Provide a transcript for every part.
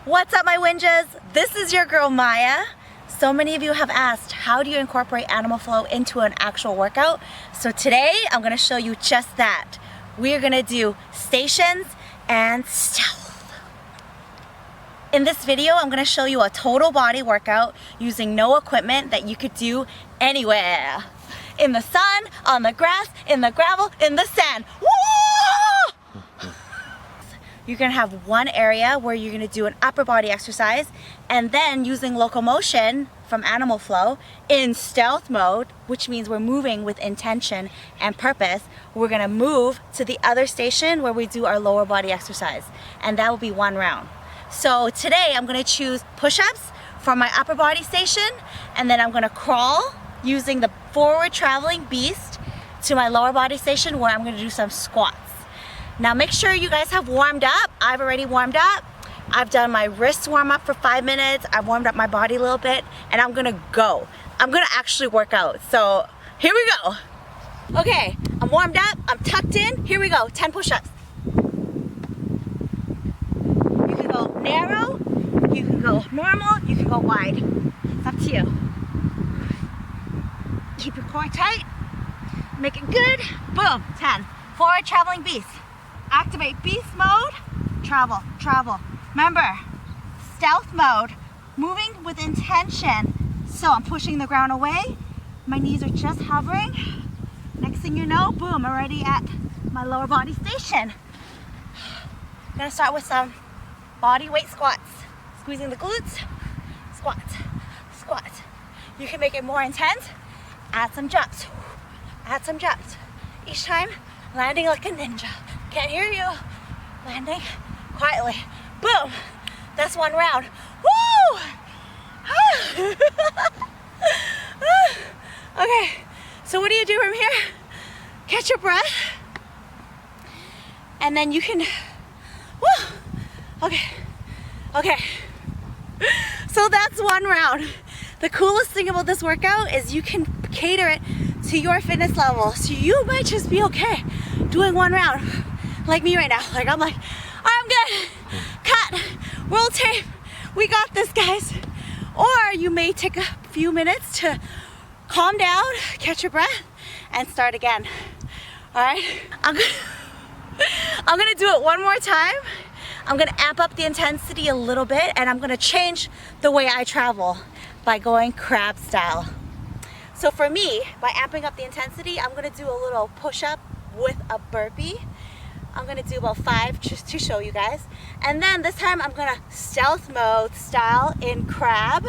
What's up, my Winjas? This is your girl Maya. So many of you have asked, how do you incorporate animal flow into an actual workout? So today I'm going to show you just that. We're going to do stations and stealth. In this video, I'm going to show you a total body workout using no equipment that you could do anywhere. In the sun, on the grass, in the gravel, in the sand. Woo! You're gonna have one area where you're gonna do an upper body exercise, and then using locomotion from animal flow in stealth mode, which means we're moving with intention and purpose, we're gonna move to the other station where we do our lower body exercise, and that will be one round. So today I'm gonna choose push-ups for my upper body station, and then I'm gonna crawl using the forward traveling beast to my lower body station where I'm gonna do some squats. Now make sure you guys have warmed up. I've already warmed up. I've done my wrist warm up for 5 minutes. I've warmed up my body a little bit, and I'm gonna go. I'm gonna actually work out. So here we go. Okay, I'm warmed up, I'm tucked in. Here we go, 10 push-ups. You can go narrow, you can go normal, you can go wide. It's up to you. Keep your core tight, make it good. Boom, 10. Forward traveling beast. Activate beast mode, travel, travel. Remember, stealth mode, moving with intention. So I'm pushing the ground away. My knees are just hovering. Next thing you know, boom, already at my lower body station. I'm gonna start with some body weight squats. Squeezing the glutes, squats, squats. You can make it more intense. Add some jumps, add some jumps. Each time, landing like a ninja. Can't hear you. Landing quietly. Boom. That's one round. Woo! Okay, so what do you do from here? Catch your breath. And then you can, woo! Okay, okay. So that's one round. The coolest thing about this workout is you can cater it to your fitness level. So you might just be okay doing one round. Like me right now. Like I'm like, I'm good. Cut. Roll tape. We got this, guys. Or you may take a few minutes to calm down, catch your breath, and start again. All right? I'm gonna do it one more time. I'm gonna amp up the intensity a little bit, and I'm gonna change the way I travel by going crab style. So for me, by amping up the intensity, I'm gonna do a little push-up with a burpee. I'm gonna do about 5 just to show you guys. And then this time I'm gonna stealth mode style in crab.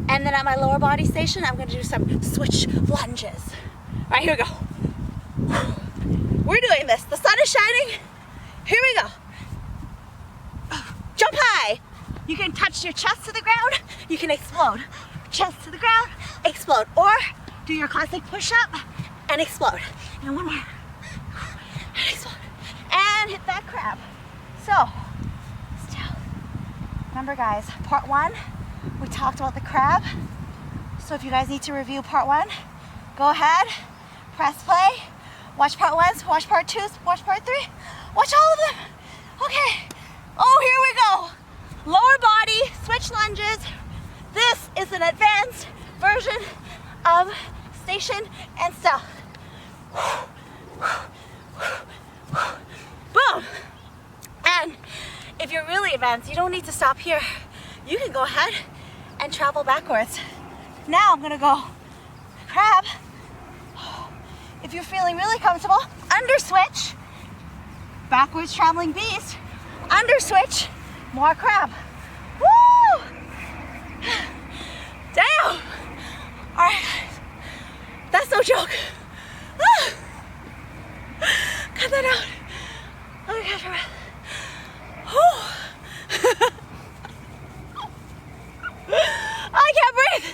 And then at my lower body station, I'm gonna do some switch lunges. All right, here we go. We're doing this. The sun is shining. Here we go. Jump high. You can touch your chest to the ground. You can explode. Chest to the ground, explode. Or do your classic push-up and explode. And one more. And explode. And hit that crab. So, stealth. Remember guys, part 1, we talked about the crab. So if you guys need to review part 1, go ahead, press play, watch part 1, watch part 2, watch part 3, watch all of them. Okay. Oh, here we go. Lower body, switch lunges. This is an advanced version of station and stealth. Boom! And if you're really advanced, you don't need to stop here. You can go ahead and travel backwards. Now I'm gonna go crab. If you're feeling really comfortable, under switch, backwards traveling beast, under switch, more crab. Woo! Damn! All right, guys, that's no joke. Ah! Cut that out. Let me catch my breath. I can't breathe.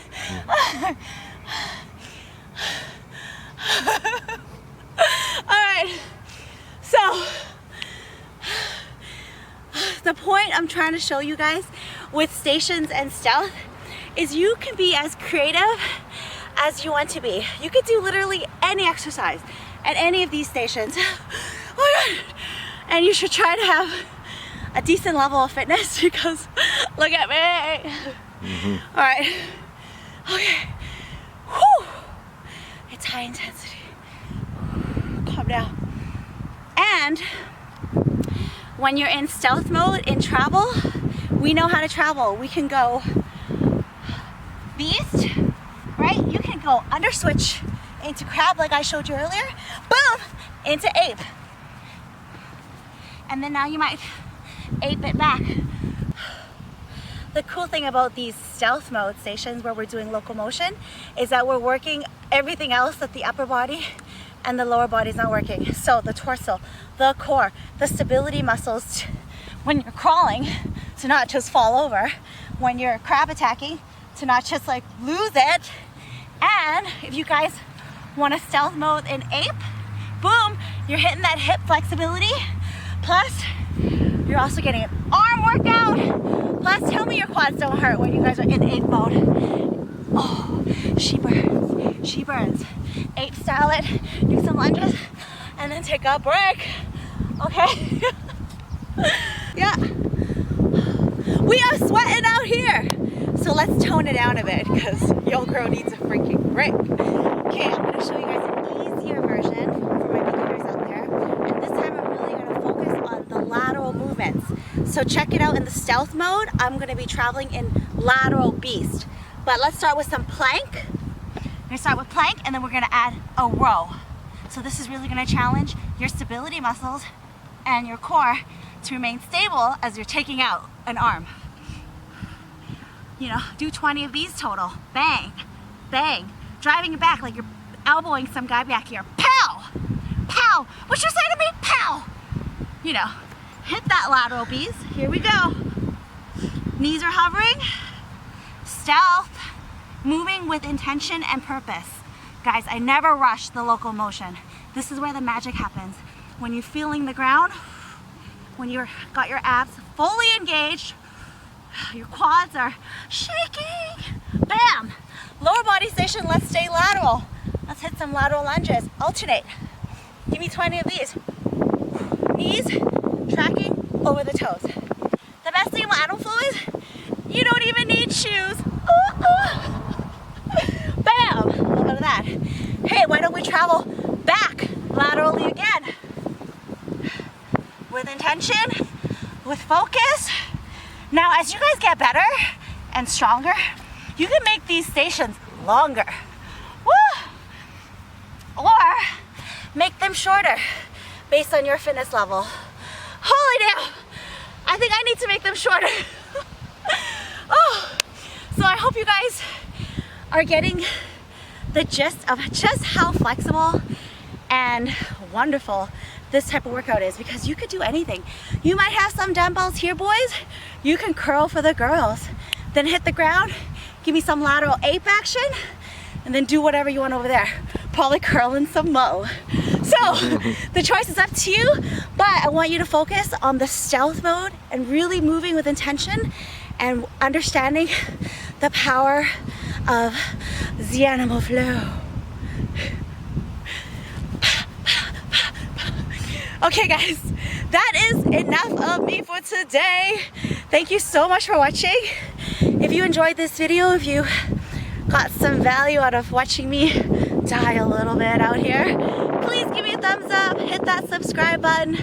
All right. So the point I'm trying to show you guys with stations and stealth is you can be as creative as you want to be. You could do literally any exercise at any of these stations. Oh my God. And you should try to have a decent level of fitness because look at me. All right, okay, whew. It's high intensity, calm down. And when you're in stealth mode in travel, we know how to travel. We can go beast, right? You can go under switch into crab like I showed you earlier, boom, into ape. And then now you might ape it back. The cool thing about these stealth mode stations where we're doing locomotion is that we're working everything else that the upper body and the lower body is not working. So the torso, the core, the stability muscles when you're crawling to not just fall over, when you're crab attacking to not just like lose it. And if you guys want a stealth mode in ape, boom, you're hitting that hip flexibility. Plus, you're also getting an arm workout. Plus, tell me your quads don't hurt when you guys are in ape mode. Oh, she burns, she burns. Ape style it, do some lunges, and then take a break. Okay? Yeah. We are sweating out here. So let's tone it down a bit because your girl needs a freaking break. Okay, I'm gonna show you guys an easier version for my beginners out there. And this time I'm really gonna focus on the lateral movements. So check it out in the stealth mode. I'm gonna be traveling in lateral beast. But let's start with some plank. We're gonna start with plank and then we're gonna add a row. So this is really gonna challenge your stability muscles and your core to remain stable as you're taking out an arm. You know, do 20 of these total. Bang, bang. Driving it back like you're elbowing some guy back here. Pow, pow. What you say to me? Pow. You know, hit that lateral beast. Here we go. Knees are hovering. Stealth. Moving with intention and purpose. Guys, I never rush the locomotion. This is where the magic happens. When you're feeling the ground, when you've got your abs fully engaged, your quads are shaking, bam! Lower body station, let's stay lateral. Let's hit some lateral lunges, alternate. Give me 20 of these. Knees tracking over the toes. The best thing about lateral flow is you don't even need shoes. Bam! A little bit of that. Hey, why don't we travel back laterally again? With intention, with focus. Now, as you guys get better and stronger, you can make these stations longer. Woo! Or make them shorter based on your fitness level. Holy damn! I think I need to make them shorter. Oh, so I hope you guys are getting the gist of just how flexible and wonderful this type of workout is, because you could do anything. You might have some dumbbells here, boys. You can curl for the girls. Then hit the ground, give me some lateral ape action, and then do whatever you want over there. Probably curling some mo. So the choice is up to you, but I want you to focus on the stealth mode and really moving with intention and understanding the power of the animal flow. Okay guys, that is enough of me for today. Thank you so much for watching. If you enjoyed this video, if you got some value out of watching me die a little bit out here, please give me a thumbs up, hit that subscribe button.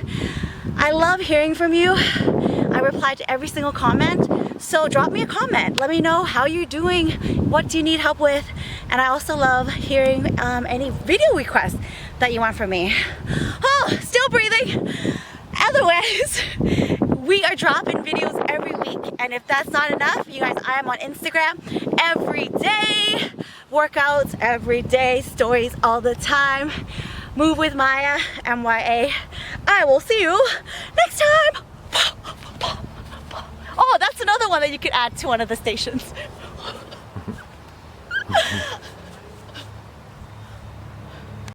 I love hearing from you. I reply to every single comment, so drop me a comment. Let me know how you're doing, what do you need help with, and I also love hearing any video requests that you want from me. Oh, still breathing. Otherwise, we are dropping videos every week, and if that's not enough, you guys, I am on Instagram every day, workouts every day, stories all the time. Move with Maya, MYA. I will see you next time. Oh, that's another one that you could add to one of the stations.